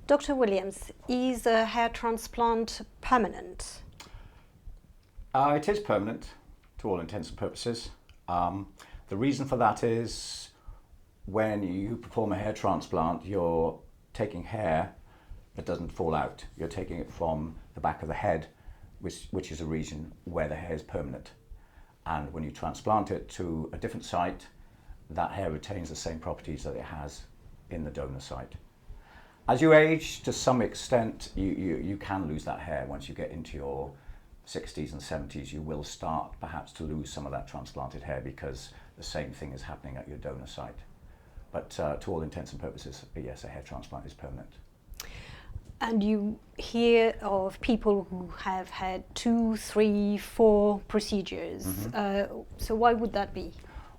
Dr. Williams, is a hair transplant permanent? It is permanent to all intents and purposes. The reason for that is when you perform a hair transplant, you're taking hair that doesn't fall out. You're taking it from the back of the head, which is a region where the hair is permanent. And when you transplant it to a different site, that hair retains the same properties that it has in the donor site. As you age, to some extent, you can lose that hair. Once you get into your 60s and 70s, you will start perhaps to lose some of that transplanted hair because the same thing is happening at your donor site. But to all intents and purposes, yes, a hair transplant is permanent. And you hear of people who have had 2, 3, 4 procedures. So why would that be?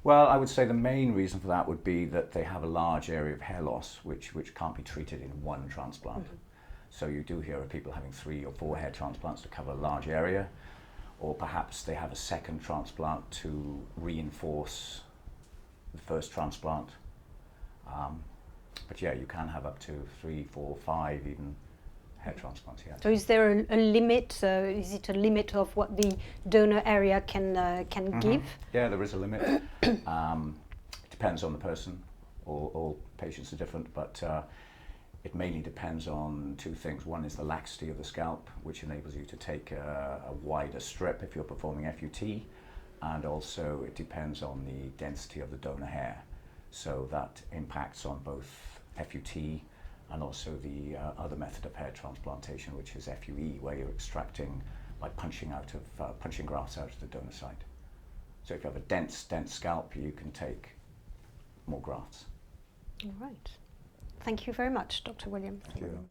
Well, I would say the main reason for that would be that they have a large area of hair loss which can't be treated in one transplant. So you do hear of people having 3 or 4 hair transplants to cover a large area, or perhaps they have a second transplant to reinforce the first transplant. But yeah, you can have up to 3, 4, 5 even hair transplants, yeah. So is there a limit? Is it a limit of what the donor area can give? Yeah, there is a limit. It depends on the person. All patients are different, but it mainly depends on 2 things. One is the laxity of the scalp, which enables you to take a wider strip if you're performing FUT, and also it depends on the density of the donor hair. So that impacts on both FUT and also the other method of hair transplantation, which is FUE, where you're extracting by punching grafts out of the donor site. So if you have a dense scalp, you can take more grafts. All right. Thank you very much, Dr. Williams. Thank you.